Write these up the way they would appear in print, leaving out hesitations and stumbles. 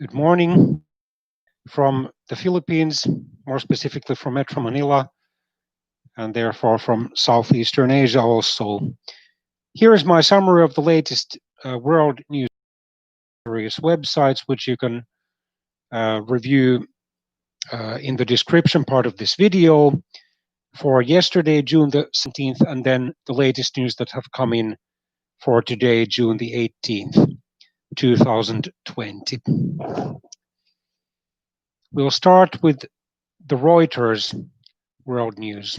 Good morning from the Philippines, more specifically from Metro Manila, and therefore from Southeastern Asia also. Here is my summary of the latest world news various websites, which you can review in the description part of this video for yesterday, June the 17th, and then the latest news that have come in for today, June the 18th, 2020. We'll start with the Reuters world news.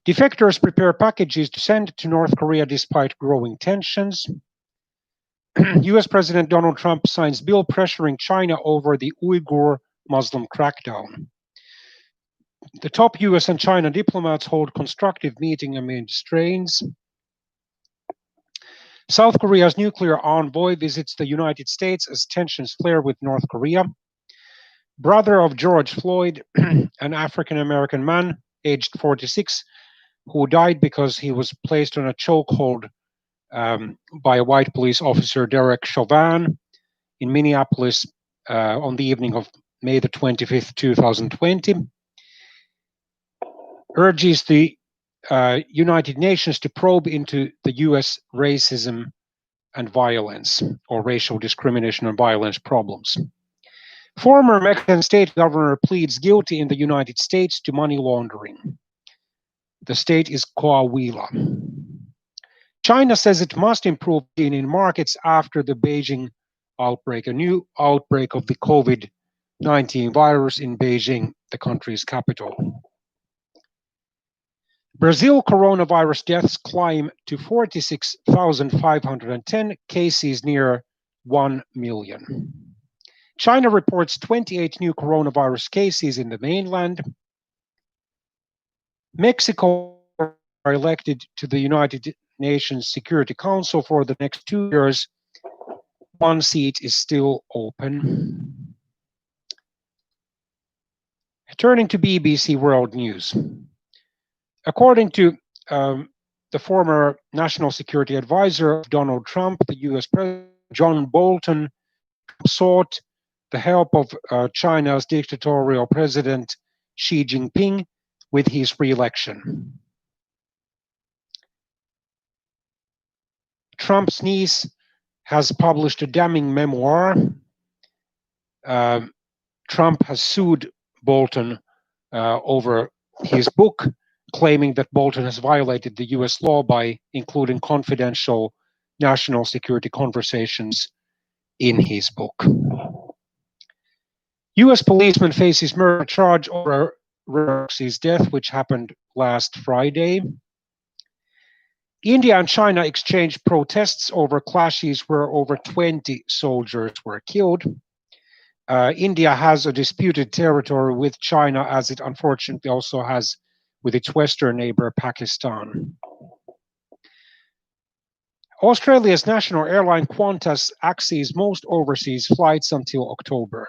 Defectors prepare packages to send to North Korea despite growing tensions. US President Donald Trump signs bill pressuring China over the Uyghur Muslim crackdown. The top US and China diplomats hold constructive meeting amid strains. South Korea's nuclear envoy visits the United States as tensions flare with North Korea. Brother of George Floyd, an African-American man aged 46, who died because he was placed on a chokehold by a white police officer, Derek Chauvin, in Minneapolis on the evening of May the 25th, 2020, urges the United Nations to probe into the US racism and violence, or racial discrimination and violence problems. Former Mexican state governor pleads guilty in the United States to money laundering. The state is Coahuila. China says it must improve in markets after the Beijing outbreak, a new outbreak of the COVID-19 virus in Beijing, the country's capital. Brazil coronavirus deaths climb to 46,510, cases near 1 million. China reports 28 new coronavirus cases in the mainland. Mexico are elected to the United Nations Security Council for the next 2 years. One seat is still open. Turning to BBC World News. According to the former National Security Advisor of Donald Trump, the US President John Bolton sought the help of China's dictatorial President Xi Jinping with his re-election. Trump's niece has published a damning memoir. Trump has sued Bolton over his book, claiming that Bolton has violated the US law by including confidential national security conversations in his book. US policeman faces murder charge over Roxy's death, which happened last Friday. India and China exchanged protests over clashes where over 20 soldiers were killed. India has a disputed territory with China, as it unfortunately also has with its western neighbor, Pakistan. Australia's national airline Qantas axes most overseas flights until October.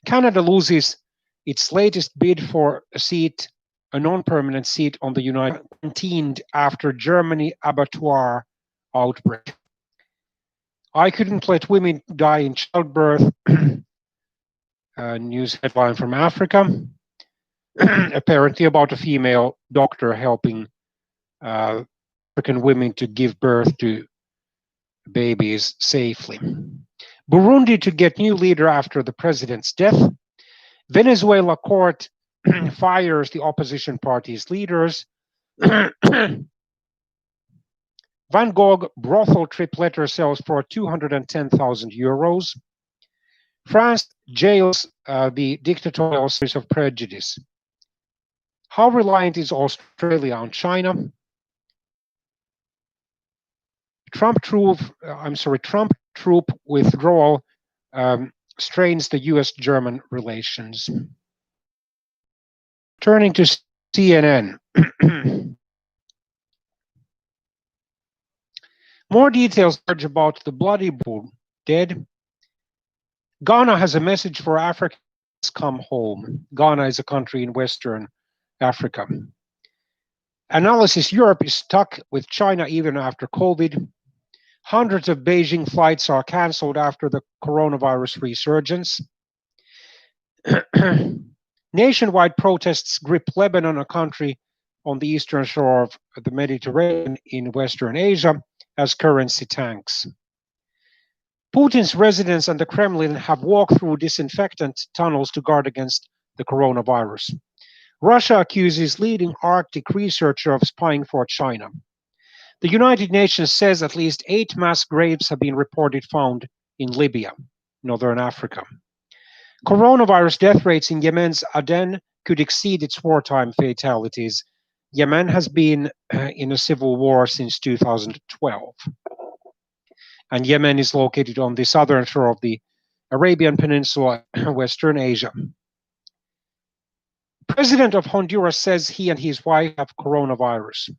Canada loses its latest bid for a non-permanent seat on the United States after Germany abattoir outbreak. I couldn't let women die in childbirth. News headline from Africa. Apparently about a female doctor helping African women to give birth to babies safely. Burundi to get new leader after the president's death. Venezuela court fires the opposition party's leaders. Van Gogh brothel trip letter sells for 210,000 euros. France jails the dictatorial series of prejudice. How reliant is Australia on China? Trump troop withdrawal strains the US-German relations. Turning to CNN. More details about the bloody bull dead. Ghana has a message for Africans: come home. Ghana is a country in Western Africa. Analysis: Europe is stuck with China even after COVID. Hundreds of Beijing flights are cancelled after the coronavirus resurgence. Nationwide protests grip Lebanon, a country on the eastern shore of the Mediterranean in Western Asia, as currency tanks. Putin's residence and the Kremlin have walked through disinfectant tunnels to guard against the coronavirus. Russia accuses leading Arctic researcher of spying for China. The United Nations says at least 8 mass graves have been reported found in Libya, northern Africa. Coronavirus death rates in Yemen's Aden could exceed its wartime fatalities. Yemen has been in a civil war since 2012. And Yemen is located on the southern shore of the Arabian Peninsula, Western Asia. President of Honduras says he and his wife have coronavirus.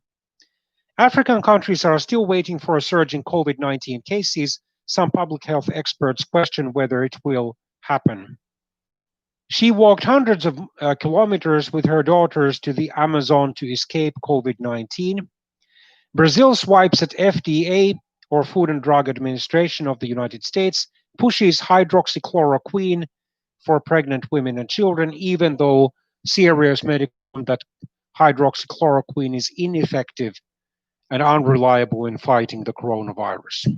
African countries are still waiting for a surge in COVID-19 cases. Some public health experts question whether it will happen. She walked hundreds of kilometers with her daughters to the Amazon to escape COVID-19. Brazil swipes at FDA, or Food and Drug Administration of the United States, pushes hydroxychloroquine for pregnant women and children, even though serious medical that hydroxychloroquine is ineffective and unreliable in fighting the coronavirus.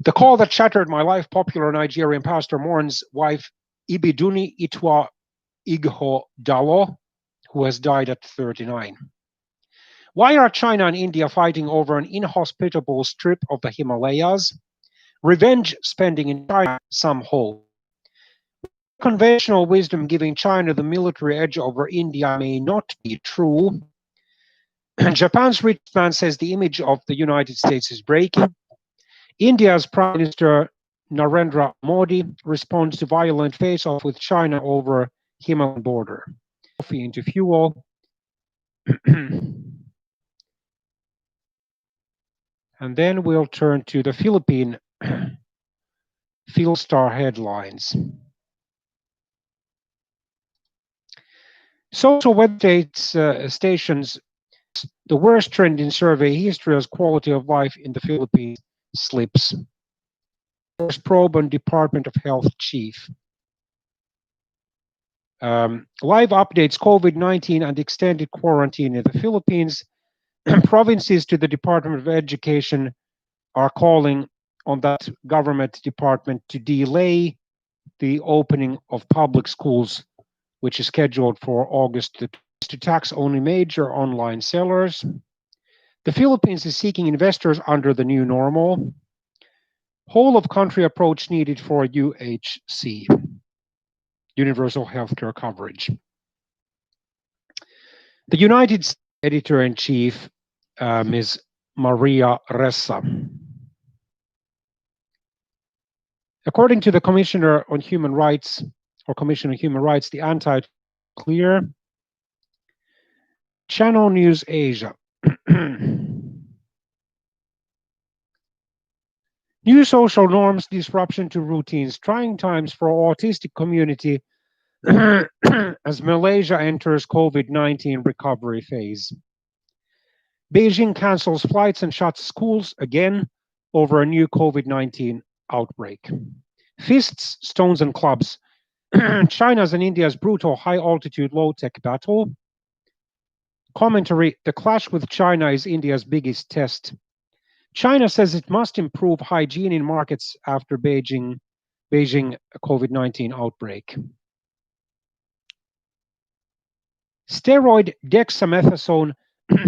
The call that shattered my life, popular Nigerian pastor Morn's wife, Ibiduni Itwa Igho Dalo, who has died at 39. Why are China and India fighting over an inhospitable strip of the Himalayas? Revenge spending in China, some hold. Conventional wisdom giving China the military edge over India may not be true. Japan's rich man says the image of the United States is breaking. India's Prime Minister Narendra Modi responds to violent face-off with China over Himalayan border. Coffee into fuel. And then we'll turn to the Philippine Philstar headlines. Social web stations, the worst trend in survey history as quality of life in the Philippines slips. First probe on Department of Health chief. Live updates COVID-19 and extended quarantine in the Philippines. Provinces to the Department of Education are calling on that government department to delay the opening of public schools, which is scheduled for August, to tax only major online sellers. The Philippines is seeking investors under the new normal. Whole of country approach needed for UHC, universal healthcare coverage. The United States editor-in-chief, Ms. Maria Ressa. According to the Commissioner on Human Rights, or Commission on Human Rights, the anti-clear. Channel News Asia. New social norms, disruption to routines, trying times for autistic community as Malaysia enters COVID-19 recovery phase. Beijing cancels flights and shuts schools again over a new COVID-19 outbreak. Fists, stones, and clubs. China's and India's brutal high-altitude, low-tech battle. Commentary, the clash with China is India's biggest test. China says it must improve hygiene in markets after Beijing COVID-19 outbreak. Steroid dexamethasone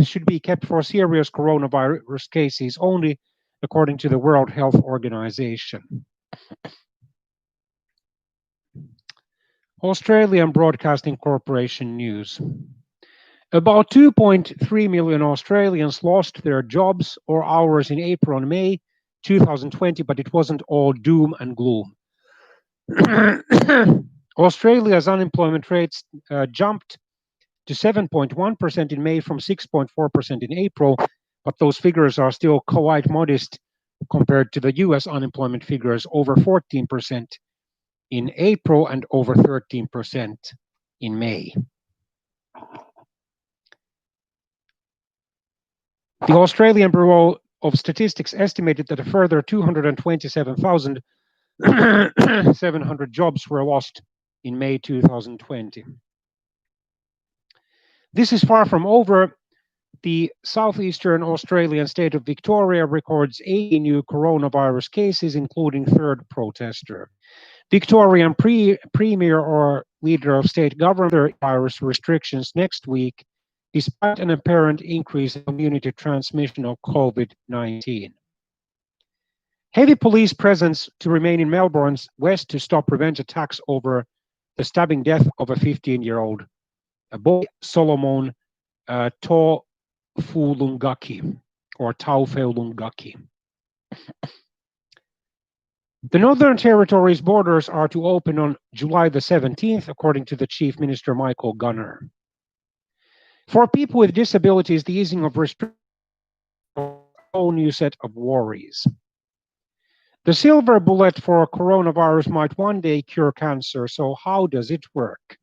should be kept for serious coronavirus cases only, according to the World Health Organization. Australian Broadcasting Corporation news. About 2.3 million Australians lost their jobs or hours in April and May 2020, but it wasn't all doom and gloom. Australia's unemployment rates jumped to 7.1% in May from 6.4% in April, but those figures are still quite modest compared to the US unemployment figures, over 14% in April and over 13% in May. The Australian Bureau of Statistics estimated that a further 227,700 jobs were lost in May 2020. This is far from over. The southeastern Australian state of Victoria records 80 new coronavirus cases, including third protester. Victorian Premier or leader of state government virus restrictions next week, despite an apparent increase in community transmission of COVID-19. Heavy police presence to remain in Melbourne's west to stop revenge attacks over the stabbing death of a 15-year-old boy, Solomon Taufeulungaki, or Taufeulungaki. The Northern Territory's borders are to open on July the 17th, according to the Chief Minister Michael Gunner. For people with disabilities, the easing of restrictions is a whole new set of worries. The silver bullet for coronavirus might one day cure cancer, so how does it work?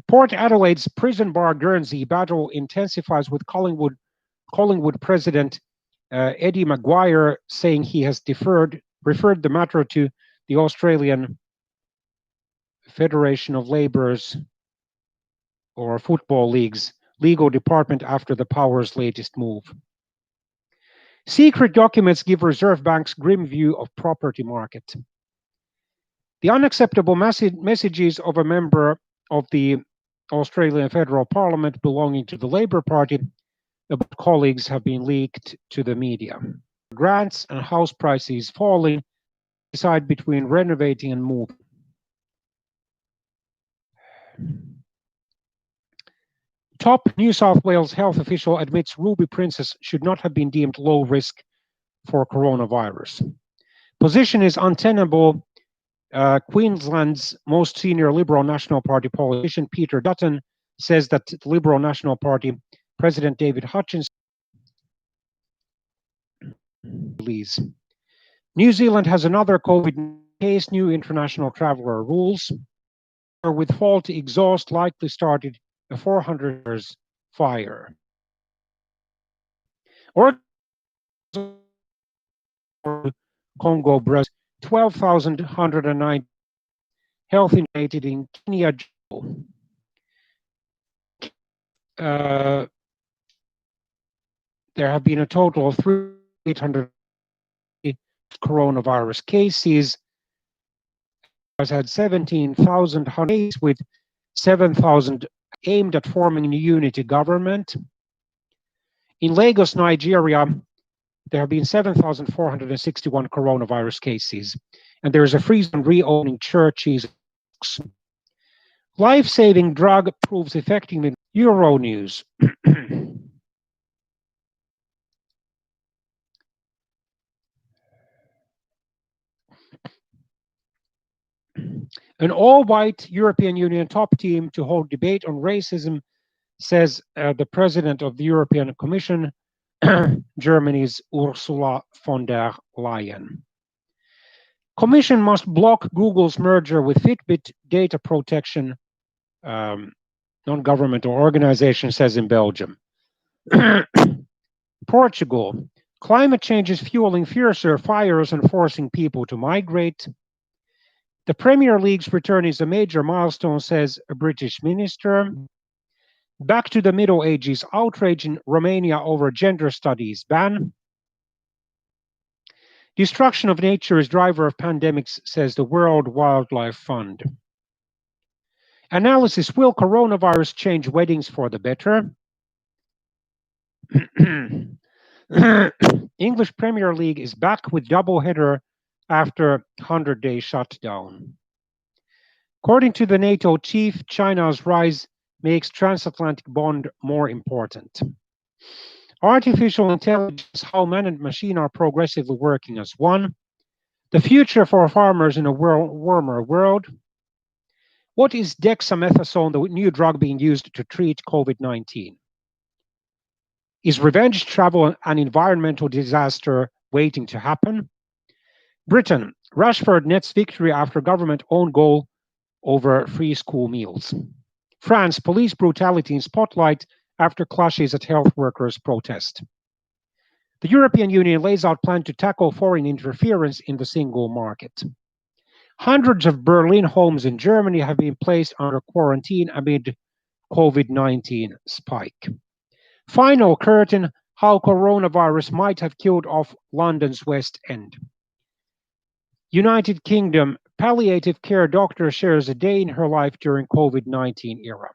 Port Adelaide's prison bar Guernsey battle intensifies with Collingwood President Eddie Maguire saying he has referred the matter to the Australian Federation of Labour's or Football League's legal department after the Power's latest move. Secret documents give Reserve Bank's grim view of property market. The unacceptable messages of a member of the Australian Federal Parliament belonging to the Labour Party about colleagues have been leaked to the media. Grants and house prices falling, decide between renovating and moving. Top New South Wales health official admits Ruby Princess should not have been deemed low risk for coronavirus. Position is untenable. Queensland's most senior Liberal National Party politician, Peter Dutton, says that the Liberal National Party President David Hutchins believes. New Zealand has another COVID case, new international traveller rules. With faulty exhaust likely started a 400 years fire. Or Congo, Brazil, 12,109 health indicated in Kenya. There have been a total of 3,800 coronavirus cases. Has had 17,000 cases with 7,000 aimed at forming a unity government. In Lagos, Nigeria, there have been 7,461 coronavirus cases, and there is a freeze on reopening churches. Life-saving drug proves effective in Euronews. An all-white European Union top team to hold debate on racism, says the president of the European Commission, Germany's Ursula von der Leyen. Commission must block Google's merger with Fitbit data protection non-governmental organization, says in Belgium. Portugal. Climate change is fueling fiercer fires and forcing people to migrate. The Premier League's return is a major milestone, says a British minister. Back to the Middle Ages. Outrage in Romania over gender studies ban. Destruction of nature is driver of pandemics, says the World Wildlife Fund. Analysis: will coronavirus change weddings for the better? English Premier League is back with doubleheader after 100-day shutdown. According to the NATO chief, China's rise makes transatlantic bond more important. Artificial intelligence, how man and machine are progressively working as one. The future for farmers in a warmer world. What is dexamethasone, the new drug being used to treat COVID-19? Is revenge travel an environmental disaster waiting to happen? Britain, Rashford nets victory after government own goal over free school meals. France, police brutality in spotlight after clashes at health workers' protest. The European Union lays out plan to tackle foreign interference in the single market. Hundreds of Berlin homes in Germany have been placed under quarantine amid COVID-19 spike. Final curtain, how coronavirus might have killed off London's West End. United Kingdom, palliative care doctor shares a day in her life during COVID-19 era.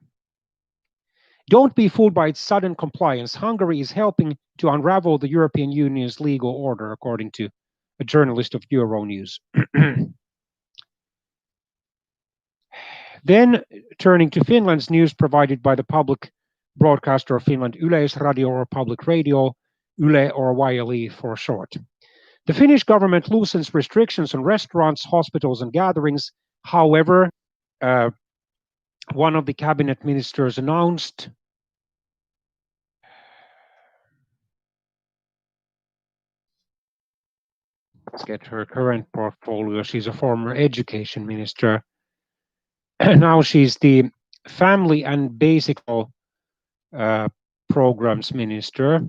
Don't be fooled by its sudden compliance. Hungary is helping to unravel the European Union's legal order, according to a journalist of Euronews. Then, turning to Finland's news provided by the public broadcaster of Finland, Yleisradio or Public Radio, Yle or YLE for short. The Finnish government loosens restrictions on restaurants, hospitals, and gatherings. However, one of the cabinet ministers announced let's get her current portfolio. She's a former education minister. Now she's the family and basic programs minister.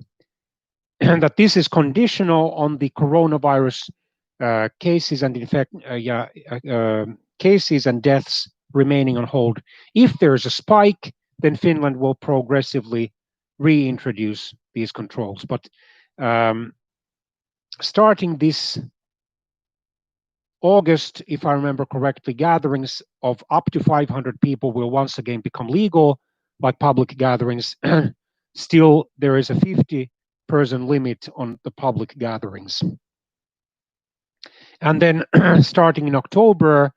And that this is conditional on the coronavirus cases and cases and deaths remaining on hold. If there's a spike, then Finland will progressively reintroduce these controls. But starting this August, if I remember correctly, gatherings of up to 500 people will once again become legal, like public gatherings. Still, there is a 50-person limit on the public gatherings. And then starting in October,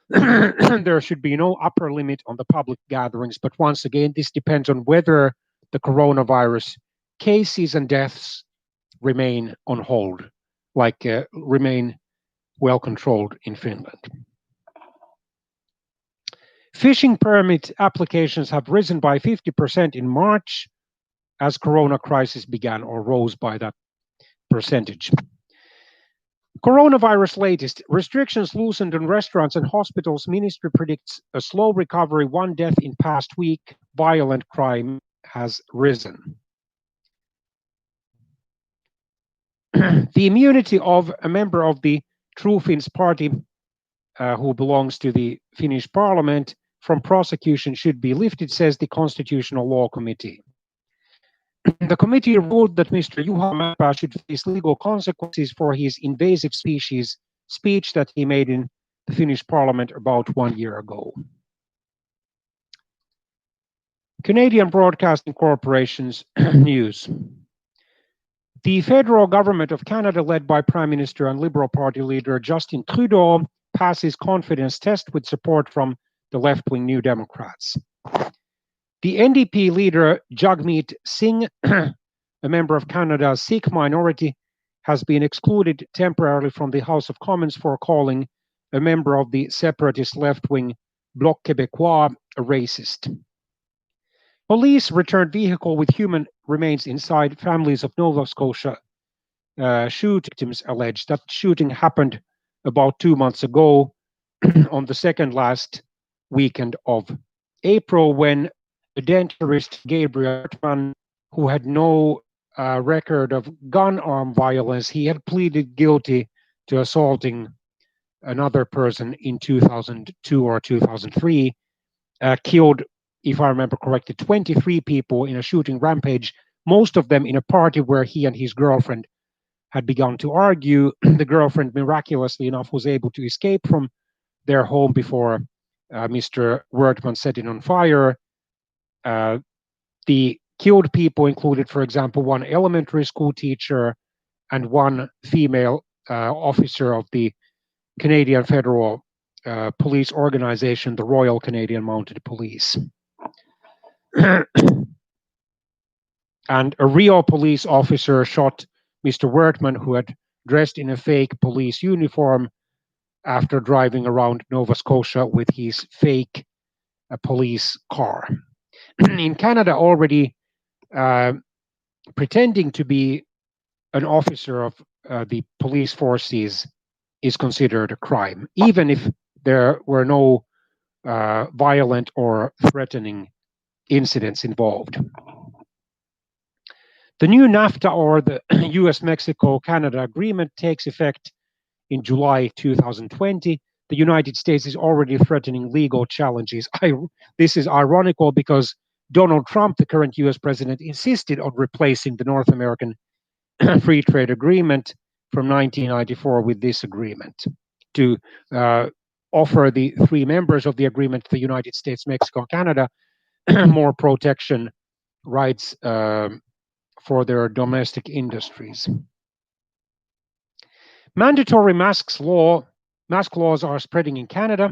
there should be no upper limit on the public gatherings. But once again, this depends on whether the coronavirus cases and deaths remain on hold, remain well controlled in Finland. Fishing permit applications have risen by 50% in March as corona crisis began, or rose by that percentage. Coronavirus latest. Restrictions loosened on restaurants and hospitals. Ministry predicts a slow recovery. 1 death in past week. Violent crime has risen. The immunity of a member of the True Finns party who belongs to the Finnish parliament from prosecution should be lifted, says the Constitutional Law Committee. The committee ruled that Mr. Juha Mäenpää should face legal consequences for his invasive species speech that he made in the Finnish parliament about 1 year ago. Canadian Broadcasting Corporation's news. The federal government of Canada, led by Prime Minister and Liberal Party leader Justin Trudeau, passes confidence test with support from the left-wing New Democrats. The NDP leader Jagmeet Singh, a member of Canada's Sikh minority, has been excluded temporarily from the House of Commons for calling a member of the separatist left-wing Bloc Québécois a racist. Police returned vehicle with human remains inside. Families of Nova Scotia shoot victims allege that shooting happened about 2 months ago on the second last weekend of April, when the denturist Gabriel Hartman, who had no record of gun arm violence, he had pleaded guilty to assaulting another person in 2002 or 2003, killed, if I remember correctly, 23 people in a shooting rampage, most of them in a party where he and his girlfriend had begun to argue. The girlfriend, miraculously enough, was able to escape from their home before Mr. Wertman set it on fire. The killed people included, for example, one elementary school teacher and one female officer of the Canadian Federal Police Organization, the Royal Canadian Mounted Police. And a real police officer shot Mr. Wertman, who had dressed in a fake police uniform after driving around Nova Scotia with his fake police car. In Canada, already pretending to be an officer of the police forces is considered a crime, even if there were no violent or threatening incidents involved. The new NAFTA, or the US-Mexico-Canada agreement, takes effect in July 2020. The United States is already threatening legal challenges. This is ironical because Donald Trump, the current US president, insisted on replacing the North American Free Trade Agreement from 1994 with this agreement to offer the three members of the agreement, the United States, Mexico, and Canada, more protection rights for their domestic industries. Mandatory mask laws are spreading in Canada.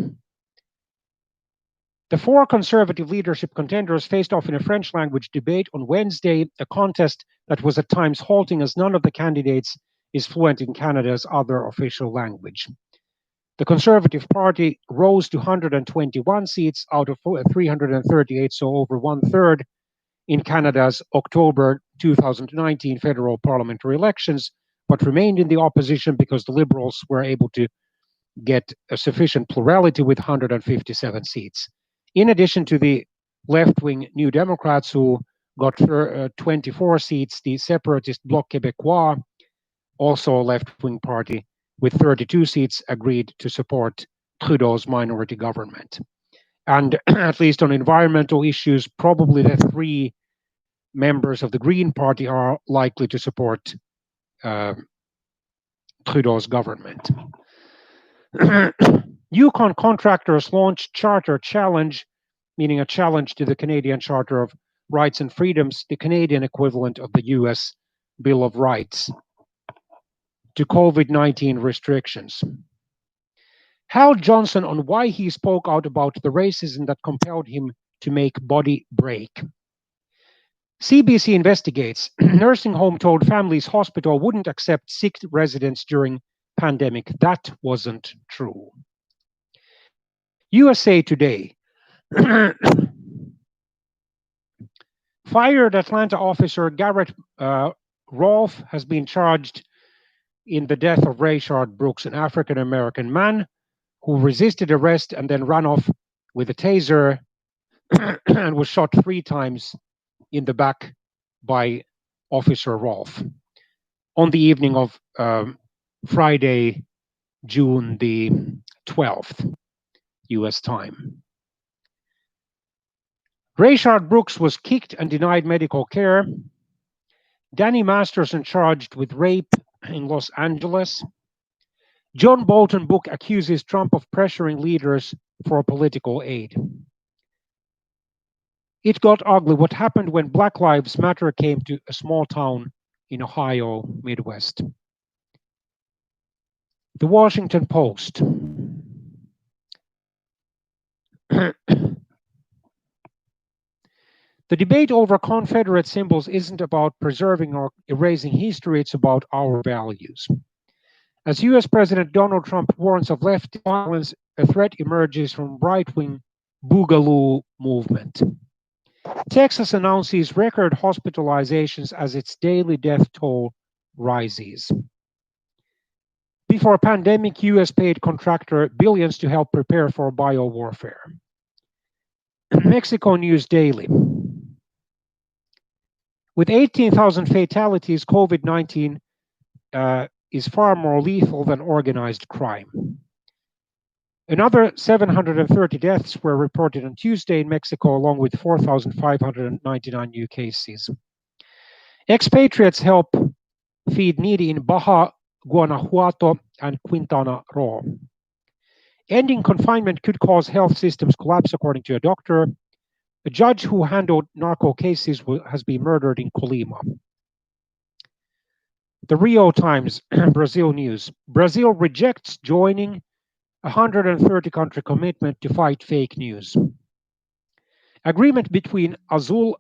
The four conservative leadership contenders faced off in a French language debate on Wednesday, a contest that was at times halting as none of the candidates is fluent in Canada's other official language. The Conservative Party rose to 121 seats out of 338, so over one-third, in Canada's October 2019 federal parliamentary elections, but remained in the opposition because the Liberals were able to get a sufficient plurality with 157 seats. In addition to the left-wing New Democrats, who got 24 seats, the separatist Bloc Québécois, also a left-wing party, with 32 seats, agreed to support Trudeau's minority government. And at least on environmental issues, probably the three members of the Green Party are likely to support Trudeau's government. Yukon contractors launched Charter Challenge, meaning a challenge to the Canadian Charter of Rights and Freedoms, the Canadian equivalent of the US Bill of Rights, to COVID-19 restrictions. Hal Johnson on why he spoke out about the racism that compelled him to make Body Break. CBC investigates. Nursing home told families hospital wouldn't accept sick residents during pandemic. That wasn't true. USA Today. Fired Atlanta officer Garrett Rolfe has been charged in the death of Rayshard Brooks, an African-American man who resisted arrest and then ran off with a taser and was shot 3 times in the back by Officer Rolfe on the evening of Friday, June the 12th, US time. Rayshard Brooks was kicked and denied medical care. Danny Masterson charged with rape in Los Angeles. John Bolton book accuses Trump of pressuring leaders for political aid. It got ugly. What happened when Black Lives Matter came to a small town in Ohio, Midwest? The Washington Post. The debate over Confederate symbols isn't about preserving or erasing history, it's about our values. As US President Donald Trump warns of left violence, a threat emerges from right-wing Boogaloo movement. Texas announces record hospitalizations as its daily death toll rises. Before pandemic, US paid contractor billions to help prepare for biowarfare. Mexico News Daily. With 18,000 fatalities, COVID-19 is far more lethal than organized crime. Another 730 deaths were reported on Tuesday in Mexico, along with 4,599 new cases. Expatriates help feed needy in Baja, Guanajuato, and Quintana Roo. Ending confinement could cause health systems collapse, according to a doctor. A judge who handled narco cases has been murdered in Colima. The Rio Times, Brazil News. Brazil rejects joining 130-country commitment to fight fake news. Agreement between Azul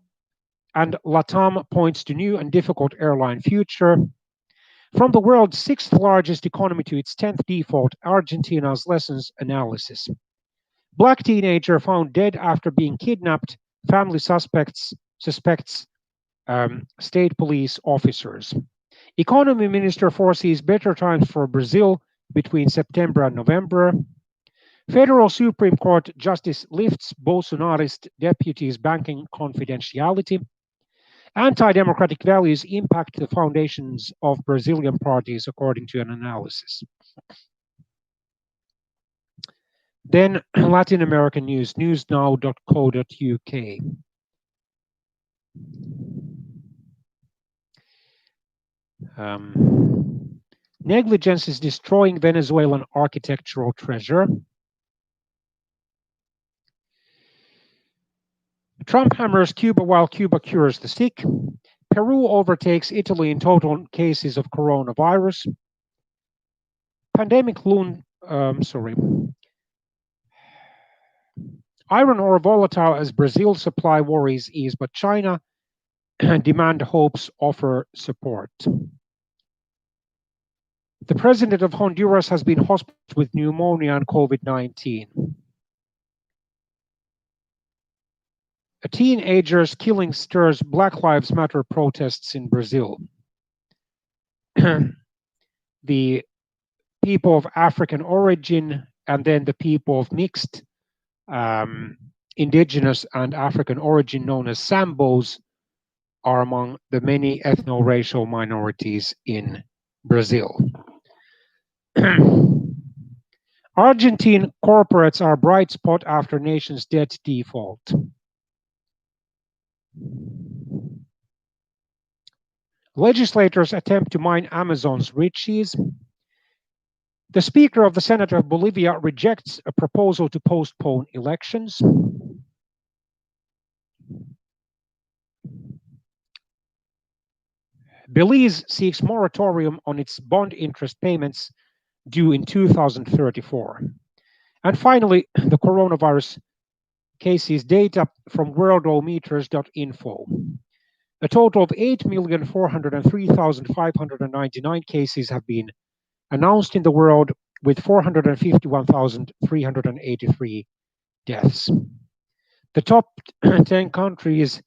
and LATAM points to new and difficult airline future. From the world's 6th largest economy to its 10th default, Argentina's lessons analysis. Black teenager found dead after being kidnapped. Family suspects state police officers. Economy minister foresees better times for Brazil between September and November. Federal Supreme Court justice lifts Bolsonarist deputies' banking confidentiality. Anti-democratic values impact the foundations of Brazilian parties, according to an analysis. Then Latin American news, newsnow.co.uk. Negligence is destroying Venezuelan architectural treasure. Trump hammers Cuba while Cuba cures the sick. Peru overtakes Italy in total cases of coronavirus. Pandemic loon, Iron ore volatile as Brazil supply worries ease, but China demand hopes offer support. The president of Honduras has been hospitalized with pneumonia and COVID-19. A teenager's killing stirs Black Lives Matter protests in Brazil. The people of African origin and then the people of mixed indigenous and African origin, known as Sambos, are among the many ethno-racial minorities in Brazil. Argentine corporates are a bright spot after nation's debt default. Legislators attempt to mine Amazon's riches. The Speaker of the Senate of Bolivia rejects a proposal to postpone elections. Belize seeks moratorium on its bond interest payments due in 2034. And finally, the coronavirus cases data from worldometers.info. A total of 8,403,599 cases have been announced in the world, with 451,383 deaths. The top 10 countries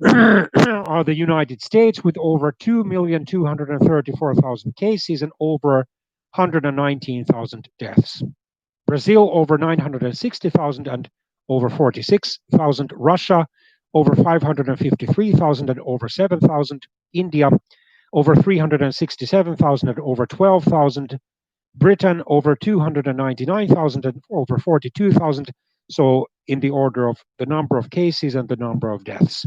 are the United States, with over 2,234,000 cases and over 119,000 deaths. Brazil, over 960,000 and over 46,000. Russia, over 553,000 and over 7,000. India, over 367,000 and over 12,000. Britain, over 299,000 and over 42,000. So in the order of the number of cases and the number of deaths.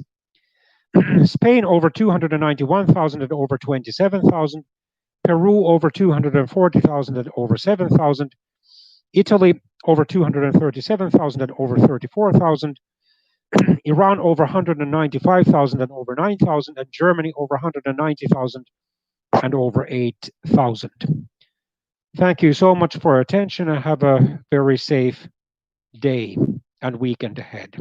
Spain, over 291,000 and over 27,000. Peru, over 240,000 and over 7,000. Italy, over 237,000 and over 34,000. Iran, over 195,000 and over 9,000. And Germany, over 190,000 and over 8,000. Thank you so much for your attention, and have a very safe day and weekend ahead.